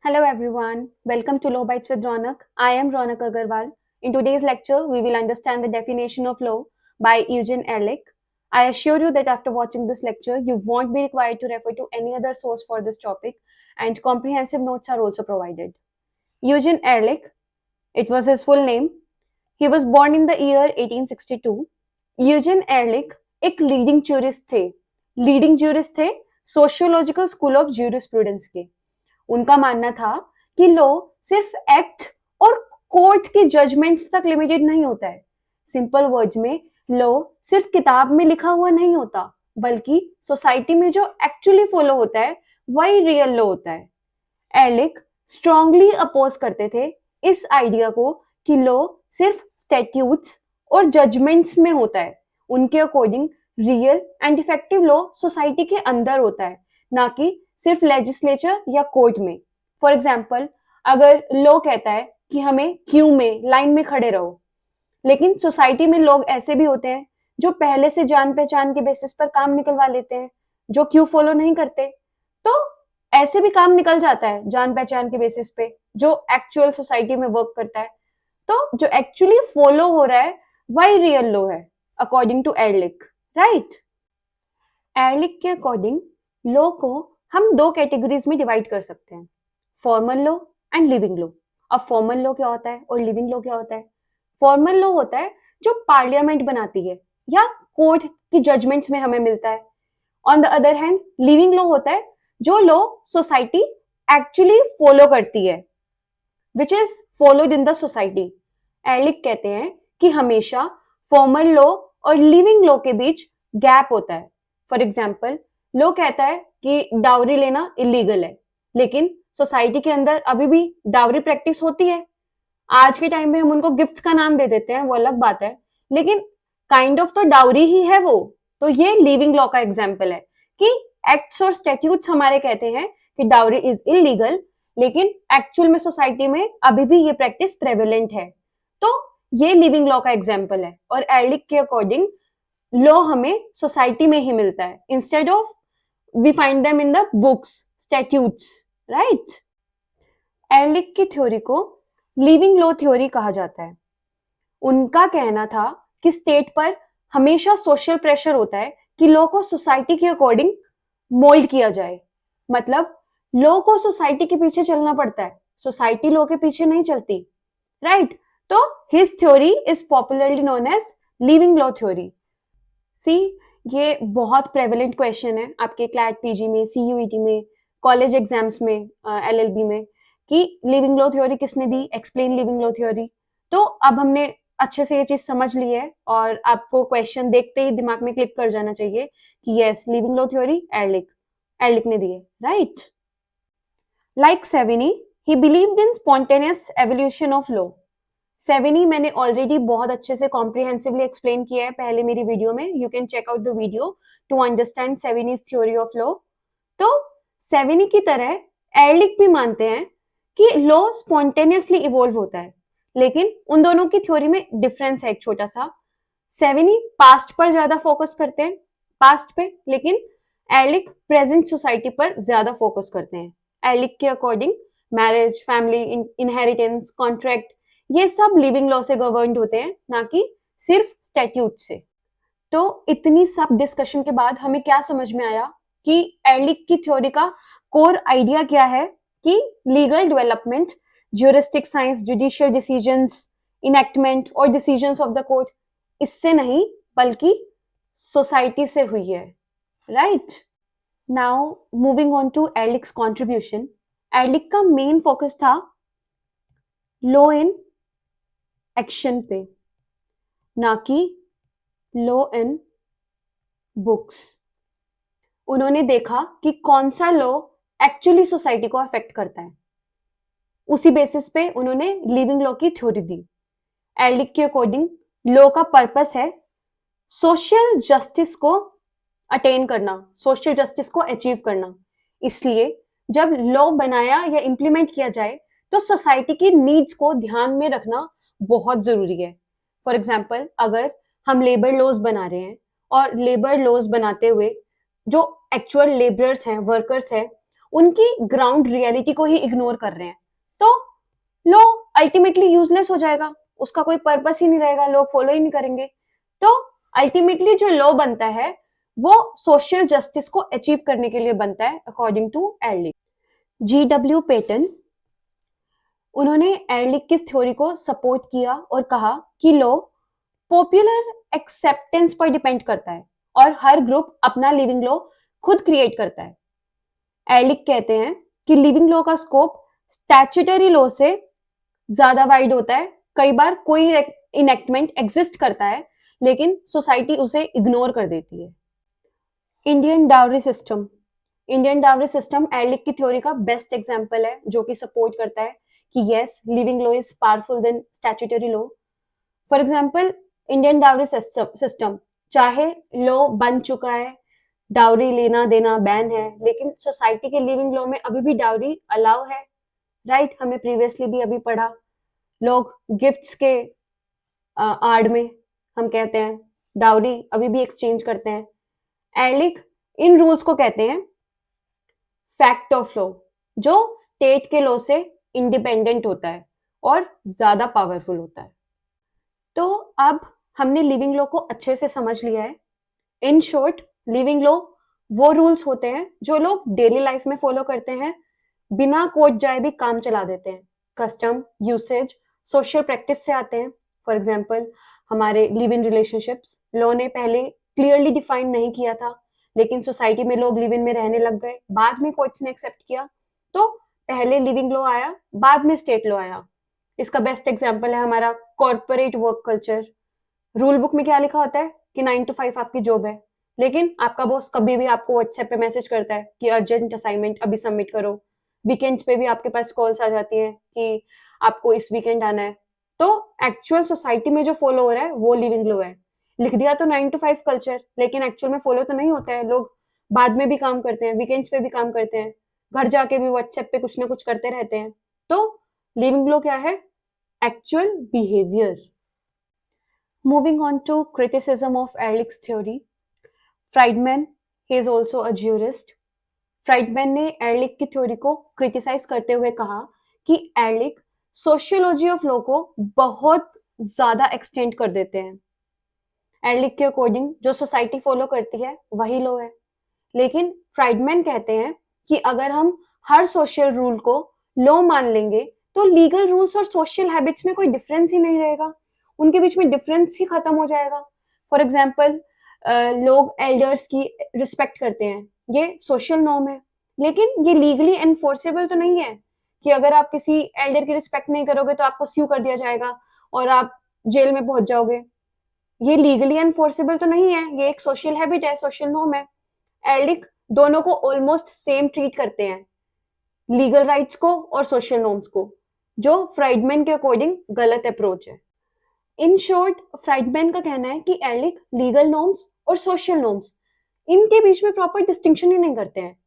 Hello everyone, welcome to Law Bites with Ronak. I am Ronak Agarwal. In today's lecture, we will understand the definition of law by Eugene Ehrlich. I assure you that after watching this lecture, you won't be required to refer to any other source for this topic, and comprehensive notes are also provided. Eugene Ehrlich, it was his full name. He was born in the year 1862. Eugene एरलिक एक leading jurist थे sociological school of jurisprudence के। उनका मानना था कि law सिर्फ act और court के जजमेंट्स तक लिमिटेड नहीं होता है। सिंपल वर्ड्स में लॉ सिर्फ किताब में लिखा हुआ नहीं होता, बल्कि सोसाइटी में जो एक्चुअली फॉलो होता है वही रियल लॉ होता है। एरलिक स्ट्रांगली अपोज करते थे इस आइडिया को कि लॉ सिर्फ स्टैट्यूट्स और जजमेंट्स में होता है। उनके according real and effective law society के अंदर होता है, ना कि सिर्फ लेजिस्लेचर या कोर्ट में। फॉर एग्जाम्पल, अगर लॉ कहता है कि हमें क्यू में लाइन में खड़े रहो, लेकिन सोसाइटी में लोग ऐसे भी होते हैं जो पहले से जान पहचान के बेसिस पर काम निकलवा लेते हैं, जो क्यू फॉलो नहीं करते। तो ऐसे भी काम निकल जाता है जान पहचान के बेसिस पे, जो एक्चुअल सोसाइटी में वर्क करता है। तो जो एक्चुअली फॉलो हो रहा है वही रियल लॉ है, अकॉर्डिंग टू एरलिक, राइट। एरलिक के अकॉर्डिंग लॉ को हम दो कैटेगरीज में डिवाइड कर सकते हैं, formal law and living law. अब फॉर्मल लॉ क्या होता है और लिविंग लॉ क्या होता है? फॉर्मल लॉ होता है जो पार्लियामेंट बनाती है या कोर्ट की जजमेंट्स में हमें मिलता है। On the other hand, living law होता है जो लॉ सोसाइटी एक्चुअली फॉलो करती है, which is followed in the society. Ehrlich कहते हैं कि हमेशा फॉर्मल लॉ और लिविंग लॉ के बीच गैप होता है। फॉर एग्जाम्पल, लॉ कहता है कि डाउरी लेना इलीगल है, लेकिन सोसाइटी के अंदर अभी भी डाउरी प्रैक्टिस होती है। आज के टाइम में हम उनको गिफ्ट्स का नाम दे देते हैं, वो अलग बात है, लेकिन काइंड ऑफ तो डाउरी ही है वो। तो ये लिविंग लॉ का एग्जाम्पल है कि एक्ट्स और स्टैट्यूट्स हमारे कहते हैं कि डाउरी इज इलीगल, लेकिन एक्चुअल में सोसाइटी में अभी भी ये प्रैक्टिस प्रेवलेंट है। तो ये लिविंग लॉ का एग्जाम्पल है। और एरलिक के अकॉर्डिंग लॉ हमें सोसाइटी में ही मिलता है, instead of we find them in the books, statutes, right. Ehrlich की थ्योरी को लिविंग लॉ थ्योरी कहा जाता है। उनका कहना था कि स्टेट पर हमेशा सोशल प्रेशर होता है कि लॉ को सोसाइटी के अकॉर्डिंग मोल्ड किया जाए। मतलब लॉ को सोसाइटी के पीछे चलना पड़ता है, सोसाइटी लॉ के पीछे नहीं चलती, राइट। तो his theory is popularly known as living law theory. See, ये बहुत प्रेवलेंट क्वेश्चन है आपके क्लैट पीजी में, सीयूईटी में, कॉलेज एग्जाम्स में, एलएलबी में, कि लिविंग लॉ थ्योरी किसने दी, एक्सप्लेन लिविंग लॉ थ्योरी। तो अब हमने अच्छे से ये चीज समझ ली है और आपको क्वेश्चन देखते ही दिमाग में क्लिक कर जाना चाहिए कि yes, living law theory Ehrlich ने दी है, right. Like Savigny, he believed in spontaneous evolution of law. Savigny मैंने ऑलरेडी बहुत अच्छे से कॉम्प्रिहेंसिवली एक्सप्लेन किया है पहले मेरी वीडियो में। You can check out the video to understand Savigny's theory of law. तो सेविनी की तरह एरलिक भी मानते हैं कि लॉ स्पॉन्टेनियसली इवॉल्व होता है, लेकिन उन दोनों की थ्योरी में डिफरेंस है एक छोटा सा। सेविनी पास्ट पर ज्यादा फोकस करते हैं, पास्ट पे, लेकिन एरलिक प्रेजेंट सोसाइटी पर ज्यादा फोकस करते हैं। एरलिक के according marriage, family, inheritance, contract, ये सब लिविंग लॉ से गवर्नड होते हैं, ना कि सिर्फ स्टैट्यूट से। तो इतनी सब डिस्कशन के बाद हमें क्या समझ में आया कि एरलिक की थ्योरी का कोर आइडिया क्या है कि legal development, juristic science, judicial decisions, enactment और डिसीजंस ऑफ द कोर्ट इससे नहीं बल्कि सोसाइटी से हुई है, right. Now moving on to Ehrlich's contribution. Ehrlich का मेन फोकस था लॉ इन एक्शन पे, ना कि लॉ इन बुक्स। उन्होंने देखा कि कौन सा लॉ एक्चुअली सोसाइटी को अफेक्ट करता है, उसी बेसिस पे उन्होंने लिविंग लॉ की थ्योरी दी। एरलिक के अकॉर्डिंग लॉ का पर्पस है सोशल जस्टिस को अटेन करना, सोशल जस्टिस को अचीव करना। इसलिए जब लॉ बनाया या इंप्लीमेंट किया जाए तो सोसाइटी की नीड्स को ध्यान में रखना बहुत जरूरी है। फॉर एग्जाम्पल, अगर हम लेबर लॉज बना रहे हैं और लेबर लॉज बनाते हुए जो एक्चुअल लेबरर्स हैं, वर्कर्स हैं, उनकी ग्राउंड रियलिटी को ही इग्नोर कर रहे हैं, तो लॉ अल्टीमेटली यूजलेस हो जाएगा, उसका कोई पर्पस ही नहीं रहेगा, लोग फॉलो ही नहीं करेंगे। तो अल्टीमेटली जो लॉ बनता है वो सोशल जस्टिस को अचीव करने के लिए बनता है, अकॉर्डिंग टू एर्लिक। GW पेटन, उन्होंने एर्लिक की थ्योरी को सपोर्ट किया और कहा कि लॉ पॉपुलर एक्सेप्टेंस पर डिपेंड करता है और हर ग्रुप अपना लिविंग लॉ खुद क्रिएट करता है। एर्लिक कहते हैं कि लिविंग लॉ का स्कोप स्टैट्यूटरी लॉ से ज्यादा वाइड होता है। कई बार कोई इनेक्टमेंट एग्जिस्ट करता है लेकिन सोसाइटी उसे इग्नोर कर देती है। Indian dowry system, Indian dowry system Ehrlich की थ्योरी का बेस्ट एग्जांपल है, जो कि सपोर्ट करता है कि yes, living law is powerful than statutory law. For example, Indian dowry system, चाहे लॉ बन चुका है, डाउरी लेना देना बैन है, लेकिन सोसाइटी के लिविंग लॉ में अभी भी डाउरी अलाउ है, राइट? हमने प्रीवियसली भी अभी पढ़ा, लोग गिफ्ट्स के आड़ में हम कहते हैं डाउरी अभी भी एक्सचेंज करते हैं। एर्लिक इन रूल्स को कहते हैं फैक्ट ऑफ लॉ, जो स्टेट के लॉ से इंडिपेंडेंट होता है और ज्यादा पावरफुल होता है। तो अब हमने लिविंग लॉ को अच्छे से समझ लिया है। इन शॉर्ट, लिविंग लॉ वो रूल्स होते हैं जो लोग डेली लाइफ में फॉलो करते हैं, बिना कोर्ट जाए भी काम चला देते हैं। कस्टम, यूसेज, सोशल प्रैक्टिस से आते हैं। फॉर एग्जाम्पल, हमारे लिव इन रिलेशनशिप्स, लॉ ने पहले क्लियरली डिफाइन नहीं किया था, लेकिन सोसाइटी में लोग लिव इन में रहने लग गए, बाद में कोर्ट्स ने एक्सेप्ट किया, तो पहले लिविंग लॉ आया, बाद में स्टेट लॉ आया। इसका बेस्ट एग्जाम्पल है हमारा corporate work culture. Rule book में क्या लिखा होता है कि 9 to 5 आपकी जॉब है, लेकिन आपका बॉस कभी भी आपको व्हाट्सएप पे मैसेज करता है कि अर्जेंट असाइनमेंट अभी सबमिट करो। वीकेंड्स पे भी आपके पास कॉल्स आ जाती है कि आपको इस वीकेंड आना है। तो एक्चुअल सोसाइटी में जो फॉलो हो रहा है वो लिविंग लॉ है। लिख दिया तो 9 to 5 कल्चर, लेकिन एक्चुअल में फॉलो तो नहीं होता है। लोग बाद में भी काम करते हैं, वीकेंड्स पे भी काम करते हैं, घर जाके भी व्हाट्सएप पे कुछ ना कुछ करते रहते हैं। तो लिविंग लॉ क्या है? Actual behaviour. Moving on to criticism of Ehrlich's theory, Friedman, he is also a jurist. Friedman ने एर्लिक की थ्योरी को क्रिटिसाइज करते हुए कहा कि एर्लिक सोशियोलॉजी ऑफ लॉ को बहुत ज्यादा एक्सटेंड कर देते हैं। एर्लिक के अकॉर्डिंग जो सोसाइटी फॉलो करती है वही लॉ है, लेकिन फ्राइडमैन कहते हैं कि अगर हम हर सोशल रूल को लॉ मान लेंगे तो लीगल रूल्स और सोशल हैबिट्स में कोई डिफरेंस ही नहीं रहेगा, उनके बीच में डिफरेंस ही खत्म हो जाएगा। फॉर एग्जाम्पल, लोग एल्डर्स की रिस्पेक्ट करते हैं, ये सोशल नॉर्म है, लेकिन ये लीगली एनफोर्सेबल तो नहीं है कि अगर आप किसी एल्डर की रिस्पेक्ट नहीं करोगे तो आपको स्यू कर दिया जाएगा और आप जेल में पहुंच जाओगे। ये लीगली एनफोर्सेबल तो नहीं है, ये एक सोशल हैबिट है, सोशल नॉर्म है। एर्लिक दोनों को ऑलमोस्ट सेम ट्रीट करते हैं, लीगल राइट्स को और सोशल नॉर्म्स को, जो फ्राइडमैन के अकॉर्डिंग गलत अप्रोच है। इन शॉर्ट, फ्राइडमैन का कहना है कि एर्लिक लीगल नॉर्म्स और सोशल नॉर्म्स, इनके बीच में प्रॉपर डिस्टिंक्शन ही नहीं करते हैं।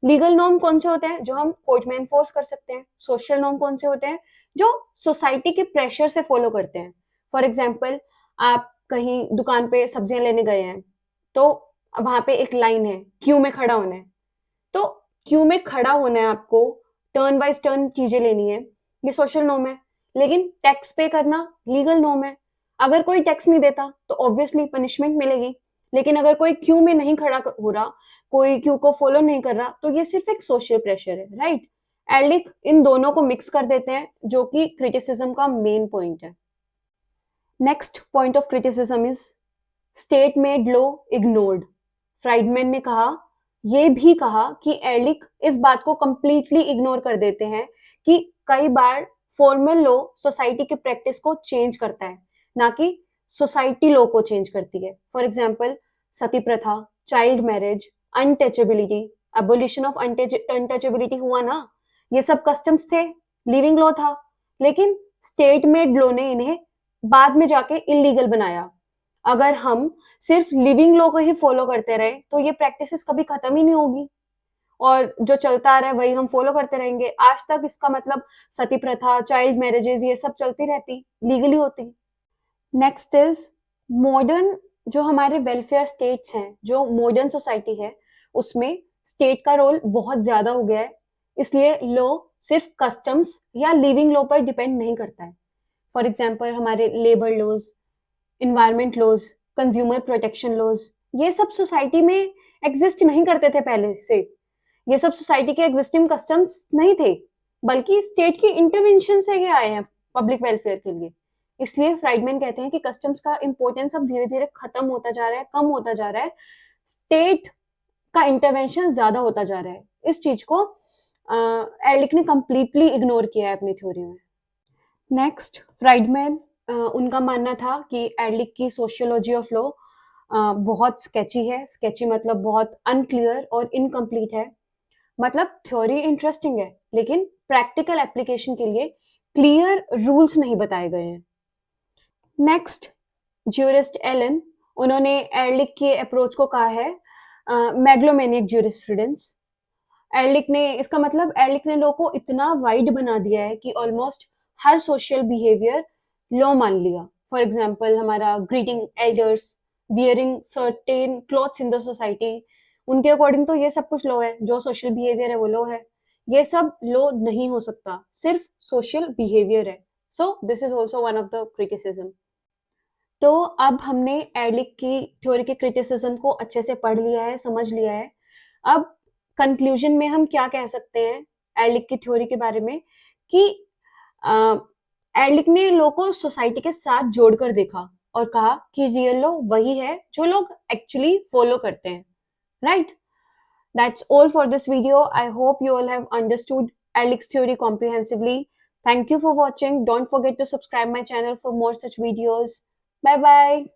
लीगल नॉर्म कौन से होते हैं जो हम कोर्ट में एनफोर्स कर सकते हैं, सोशल नॉर्म कौन से होते हैं जो सोसाइटी के प्रेशर से फॉलो करते हैं। फॉर एग्जाम्पल, आप कहीं दुकान पे सब्जियां लेने गए हैं, तो वहां पे एक लाइन है, क्यू में खड़ा होना है, तो क्यू में खड़ा होना है आपको, टर्न बाइज टर्न चीजें लेनी है, ये सोशल नॉर्म है। लेकिन टैक्स पे करना लीगल नॉर्म है। अगर कोई टैक्स नहीं देता तो ऑब्वियसली पनिशमेंट मिलेगी, लेकिन अगर कोई क्यू में नहीं खड़ा हो रहा, कोई क्यू को फॉलो नहीं कर रहा, तो ये सिर्फ एक सोशल प्रेशर है, राइट? एर्लिक इन दोनों को मिक्स कर देते हैं, जो कि क्रिटिसिज्म का मेन पॉइंट है। Next point of criticism is state made law ignored. Friedman ने ये भी कहा कि एर्लिक इस बात को कंप्लीटली इग्नोर कर देते हैं कि कई बार फॉर्मल लॉ सोसाइटी की प्रैक्टिस को चेंज करता है, ना कि सोसाइटी लॉ को चेंज करती है। फॉर एग्जाम्पल, सती प्रथा, child marriage, untouchability, abolition of untouchability हुआ ना, ये सब कस्टम्स थे, लिविंग लॉ था, लेकिन स्टेट मेड लॉ ने इन्हें बाद में जाके इलीगल बनाया। अगर हम सिर्फ लिविंग लॉ को ही फॉलो करते रहे तो ये प्रैक्टिसेस कभी खत्म ही नहीं होगी, और जो चलता आ रहा है वही हम फॉलो करते रहेंगे। आज तक इसका मतलब सती प्रथा, चाइल्ड मैरिजेस, ये सब चलती रहती, लीगली होती। नेक्स्ट इज मॉडर्न, जो हमारे वेलफेयर स्टेट्स हैं, जो मॉडर्न सोसाइटी है, उसमें स्टेट का रोल बहुत ज्यादा हो गया है इसलिए लॉ सिर्फ कस्टम्स या लिविंग लॉ पर डिपेंड नहीं करता है। फॉर एग्जाम्पल हमारे labour laws, environment laws, consumer protection laws, ये सब सोसाइटी में एग्जिस्ट नहीं करते थे पहले से। ये सब सोसाइटी के एग्जिस्टिंग कस्टम्स नहीं थे, बल्कि स्टेट की इंटरवेंशन से ये आए हैं पब्लिक वेलफेयर के लिए। इसलिए फ्राइडमैन कहते हैं कि कस्टम्स का इंपॉर्टेंस अब धीरे धीरे खत्म होता जा रहा है, कम होता जा रहा है, स्टेट का इंटरवेंशन ज्यादा होता जा रहा है। इस चीज को एलिक ने कंप्लीटली इग्नोर किया है अपनी थ्योरी में। नेक्स्ट, फ्राइडमैन उनका मानना था कि एलिक की सोशियोलॉजी ऑफ लॉ बहुत स्केची है। स्केची मतलब बहुत अनक्लियर और इनकम्प्लीट है। मतलब थ्योरी इंटरेस्टिंग है, लेकिन प्रैक्टिकल एप्लीकेशन के लिए क्लियर रूल्स नहीं बताए गए हैं। नेक्स्ट, ज्यूरिस्ट एलन, उन्होंने एर्लिक के अप्रोच को कहा है मैग्लोमेनिक ज्यूरिस्प्रूडेंस। एर्लिक ने, इसका मतलब एर्लिक ने लॉ को इतना वाइड बना दिया है कि ऑलमोस्ट हर सोशल बिहेवियर लॉ मान लिया। फॉर एग्जाम्पल हमारा greeting elders, wearing certain clothes in the society, उनके अकॉर्डिंग तो ये सब कुछ लॉ है। जो सोशल बिहेवियर है वो लॉ है। ये सब लॉ नहीं हो सकता, सिर्फ सोशल बिहेवियर है। So this is also one of the criticism. तो अब हमने एर्लिक की थ्योरी के क्रिटिसिज्म को अच्छे से पढ़ लिया है, समझ लिया है। अब कंक्लूजन में हम क्या कह सकते हैं एर्लिक की थ्योरी के बारे में, कि एर्लिक ने लॉ को सोसाइटी के साथ जोड़कर देखा और कहा कि रियल लॉ वही है जो लोग एक्चुअली फॉलो करते हैं, right? That's all for this video. I hope you all have understood Erlich's theory comprehensively. Thank you for watching. Don't forget to subscribe my channel for more such videos. Bye bye.